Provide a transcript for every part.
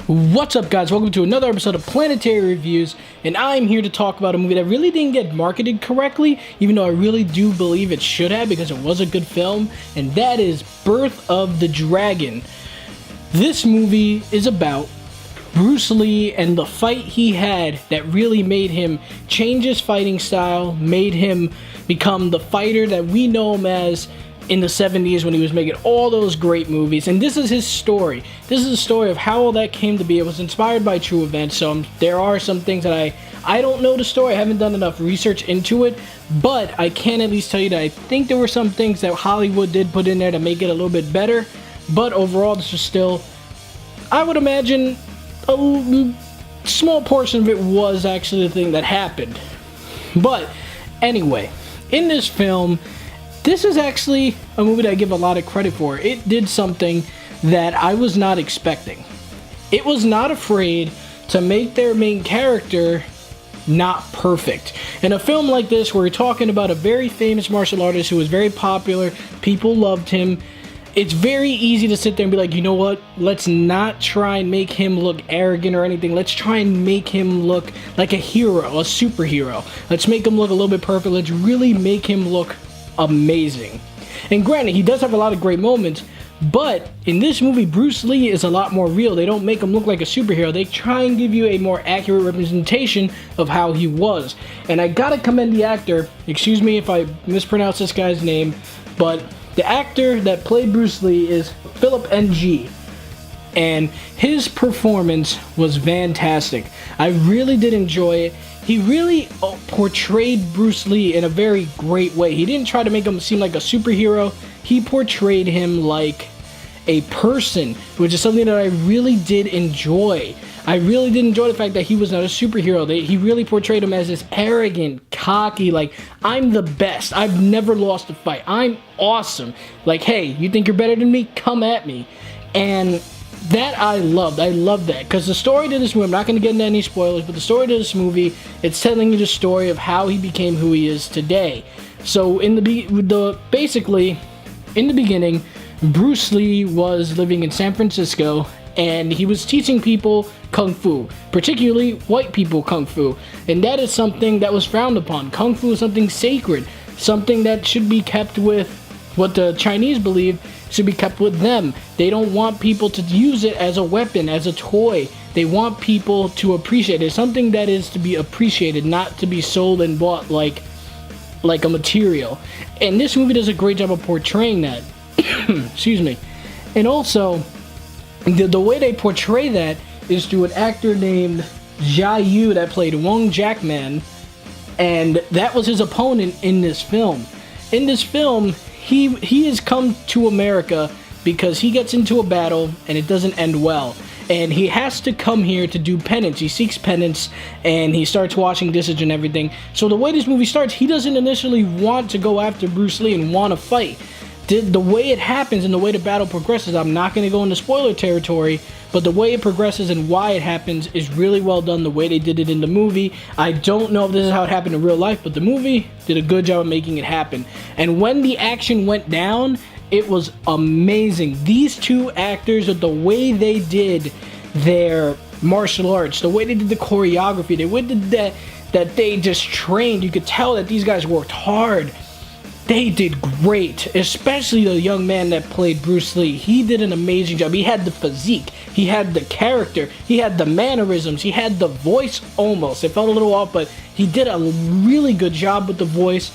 What's up, guys? Welcome to another episode of Planetary Reviews, and I'm here to talk about a movie that really didn't get marketed correctly, even though I really do believe it should have because it was a good film, and that is Birth of the Dragon. This movie is about Bruce Lee and the fight he had that really made him change his fighting style, made him become the fighter that we know him as in the 70s when he was making all those great movies. And this is his story. This is a story of how all that came to be. It was inspired by true events, so there are some things that I don't know the story. I haven't done enough research into it, but I can at least tell you that I think there were some things that Hollywood did put in there to make it a little bit better, but overall this was still, I would imagine, a small portion of it was actually the thing that happened. But anyway, in this film, this is actually a movie that I give a lot of credit for. It did something that I was not expecting. It was not afraid to make their main character not perfect. In a film like this, where we're talking about a very famous martial artist who was very popular, people loved him, it's very easy to sit there and be like, you know what, let's not try and make him look arrogant or anything. Let's try and make him look like a hero, a superhero. Let's make him look a little bit perfect. Let's really make him look amazing. And granted, he does have a lot of great moments, but in this movie, Bruce Lee is a lot more real. They don't make him look like a superhero. They try and give you a more accurate representation of how he was. And I gotta commend the actor, excuse me if I mispronounce this guy's name, but the actor that played Bruce Lee is Philip Ng. And his performance was fantastic. I really did enjoy it. He really portrayed Bruce Lee in a very great way. He didn't try to make him seem like a superhero. He portrayed him like a person, which is something that I really did enjoy. I really did enjoy the fact that he was not a superhero. He really portrayed him as this arrogant, cocky, like, I'm the best. I've never lost a fight. I'm awesome. Like, hey, you think you're better than me? Come at me. And that I loved. I loved that. Because the story to this movie, I'm not going to get into any spoilers, but the story to this movie, it's telling you the story of how he became who he is today. So basically, in the beginning, Bruce Lee was living in San Francisco, and he was teaching people Kung Fu, particularly white people Kung Fu. And that is something that was frowned upon. Kung Fu is something sacred, something that should be kept with what the Chinese believe should be kept with them. They don't want people to use it as a weapon, as a toy. They want people to appreciate it. It's something that is to be appreciated, not to be sold and bought like a material. And this movie does a great job of portraying that. Excuse me. And also, the way they portray that is through an actor named Jia Yu that played Wong Jackman, and that was his opponent in this film. In this film, he has come to America because he gets into a battle and it doesn't end well. And he has to come here to do penance. He seeks penance and he starts washing dishes and everything. So the way this movie starts, he doesn't initially want to go after Bruce Lee and want to fight. The way it happens and the way the battle progresses, I'm not going to go into spoiler territory, but the way it progresses and why it happens is really well done, the way they did it in the movie. I don't know if this is how it happened in real life, but the movie did a good job of making it happen. And when the action went down, it was amazing. These two actors, the way they did their martial arts, the way they did the choreography, the way that they just trained, you could tell that these guys worked hard. They did great, especially the young man that played Bruce Lee. He did an amazing job. He had the physique, he had the character, he had the mannerisms, he had the voice almost. It felt a little off, but he did a really good job with the voice.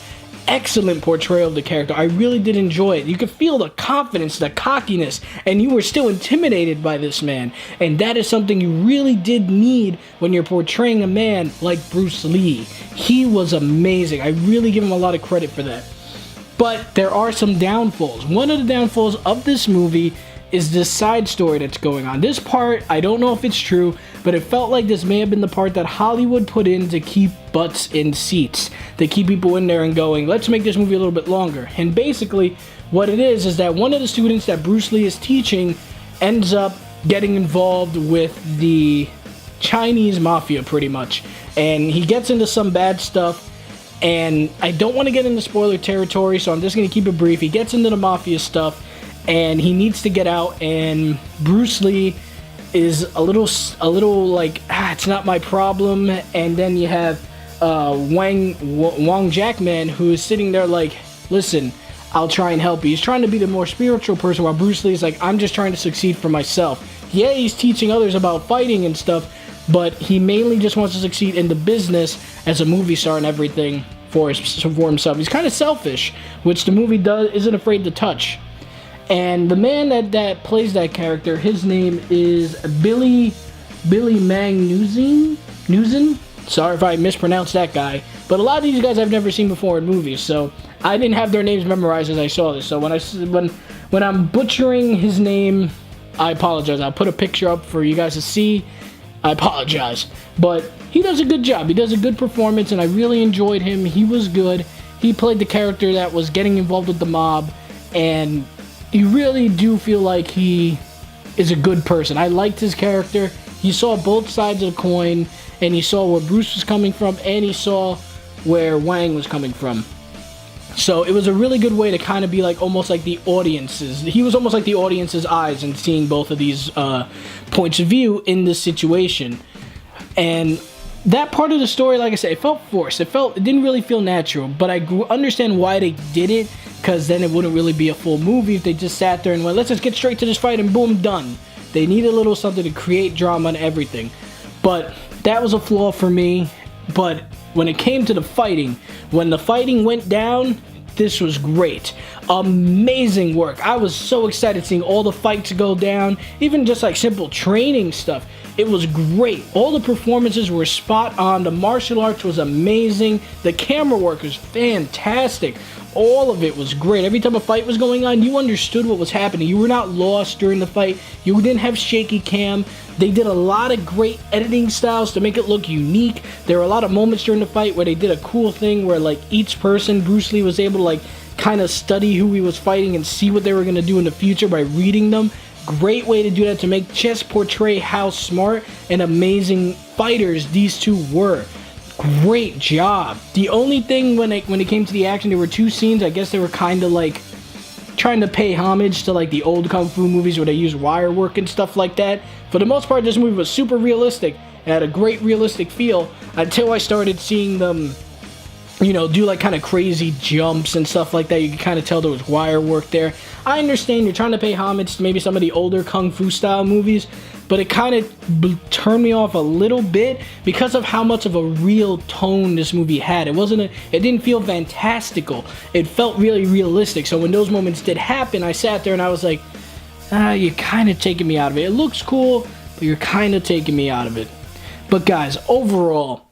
Excellent portrayal of the character. I really did enjoy it. You could feel the confidence, the cockiness, and you were still intimidated by this man. And that is something you really did need when you're portraying a man like Bruce Lee. He was amazing. I really give him a lot of credit for that. But there are some downfalls. One of the downfalls of this movie is this side story that's going on. This part, I don't know if it's true, but it felt like this may have been the part that Hollywood put in to keep butts in seats, to keep people in there and going, let's make this movie a little bit longer. And basically, what it is that one of the students that Bruce Lee is teaching ends up getting involved with the Chinese mafia, pretty much. And he gets into some bad stuff. And I don't want to get into spoiler territory, so I'm just going to keep it brief. He gets into the mafia stuff, and he needs to get out, and Bruce Lee is a little like, it's not my problem. And then you have Wang Jackman, who is sitting there like, listen, I'll try and help you. He's trying to be the more spiritual person, while Bruce Lee is like, I'm just trying to succeed for myself. Yeah, he's teaching others about fighting and stuff, but he mainly just wants to succeed in the business as a movie star and everything for himself. He's kind of selfish, which the movie isn't afraid to touch. And the man that plays that character, his name is Billy Mang Newson. Sorry if I mispronounced that guy. But a lot of these guys I've never seen before in movies, so I didn't have their names memorized as I saw this. So when I'm butchering his name, I apologize. I'll put a picture up for you guys to see. I apologize. But he does a good job. He does a good performance, and I really enjoyed him. He was good. He played the character that was getting involved with the mob, and you really do feel like he is a good person. I liked his character. He saw both sides of the coin, and he saw where Bruce was coming from, and he saw where Wang was coming from. So it was a really good way to kind of be like almost like the audience's. He was almost like the audience's eyes and seeing both of these points of view in this situation. And that part of the story, like I said, it felt forced. It didn't really feel natural. But I understand why they did it, because then it wouldn't really be a full movie if they just sat there and went, let's just get straight to this fight and boom, done. They need a little something to create drama and everything. But that was a flaw for me. But when it came to the fighting, when the fighting went down, this was great. Amazing work. I was so excited seeing all the fights go down, even just like simple training stuff. It was great. All the performances were spot on. The martial arts was amazing. The camera work was fantastic. All of it was great. Every time a fight was going on, you understood what was happening. You were not lost during the fight. You didn't have shaky cam. They did a lot of great editing styles to make it look unique. There were a lot of moments during the fight where they did a cool thing where like each person, Bruce Lee was able to like kind of study who he was fighting and see what they were going to do in the future by reading them. Great way to do that, to make just portray how smart and amazing fighters these two were. Great job. The only thing when it came to the action, there were two scenes. I guess they were kind of like trying to pay homage to like the old kung fu movies where they use wire work and stuff like that. For the most part, this movie was super realistic. It had a great realistic feel until I started seeing them, do like kind of crazy jumps and stuff like that. You could kind of tell there was wire work there. I understand you're trying to pay homage to maybe some of the older kung fu style movies, but it kind of turned me off a little bit because of how much of a real tone this movie had. It didn't feel fantastical. It felt really realistic. So when those moments did happen, I sat there and I was like, you're kind of taking me out of it. It looks cool, but you're kind of taking me out of it. But guys, overall,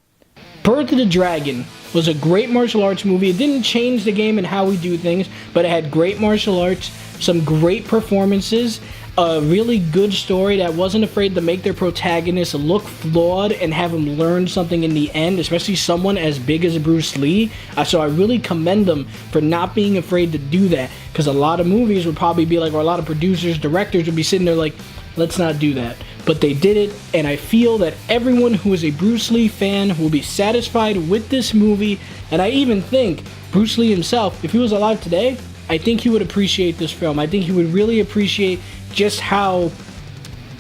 Birth of the Dragon was a great martial arts movie. It didn't change the game and how we do things, but it had great martial arts, some great performances, a really good story that wasn't afraid to make their protagonist look flawed and have him learn something in the end, especially someone as big as Bruce Lee. So I really commend them for not being afraid to do that, because a lot of movies would probably be like, or a lot of producers, directors would be sitting there like, let's not do that. But they did it, and I feel that everyone who is a Bruce Lee fan will be satisfied with this movie. And I even think Bruce Lee himself, if he was alive today, I think he would appreciate this film. I think he would really appreciate just how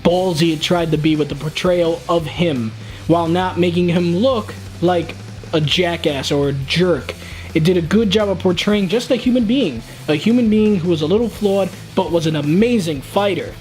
ballsy it tried to be with the portrayal of him, while not making him look like a jackass or a jerk. It did a good job of portraying just a human being who was a little flawed, but was an amazing fighter.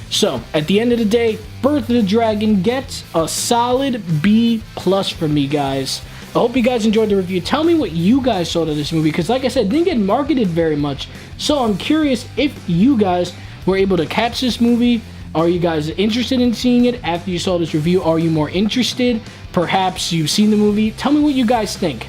So, at the end of the day, Birth of the Dragon gets a solid B+ from me, guys. I hope you guys enjoyed the review. Tell me what you guys thought of this movie, because like I said, it didn't get marketed very much. So I'm curious if you guys were able to catch this movie. Are you guys interested in seeing it after you saw this review? Are you more interested? Perhaps you've seen the movie. Tell me what you guys think.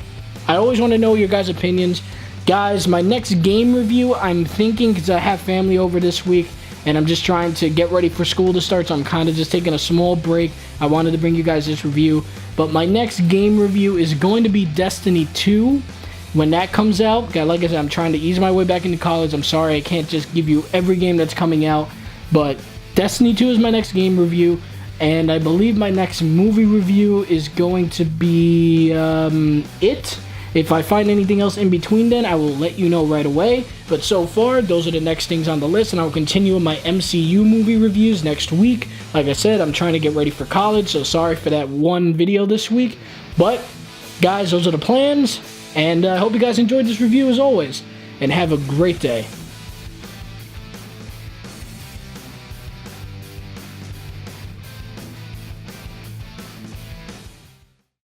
I always want to know your guys' opinions. Guys, my next game review, I'm thinking, because I have family over this week, and I'm just trying to get ready for school to start, so I'm kind of just taking a small break. I wanted to bring you guys this review. But my next game review is going to be Destiny 2. When that comes out, like I said, I'm trying to ease my way back into college. I'm sorry I can't just give you every game that's coming out. But Destiny 2 is my next game review. And I believe my next movie review is going to be It. If I find anything else in between then, I will let you know right away. But so far, those are the next things on the list, and I will continue with my MCU movie reviews next week. Like I said, I'm trying to get ready for college, so sorry for that one video this week. But, guys, those are the plans, and I hope you guys enjoyed this review as always, and have a great day.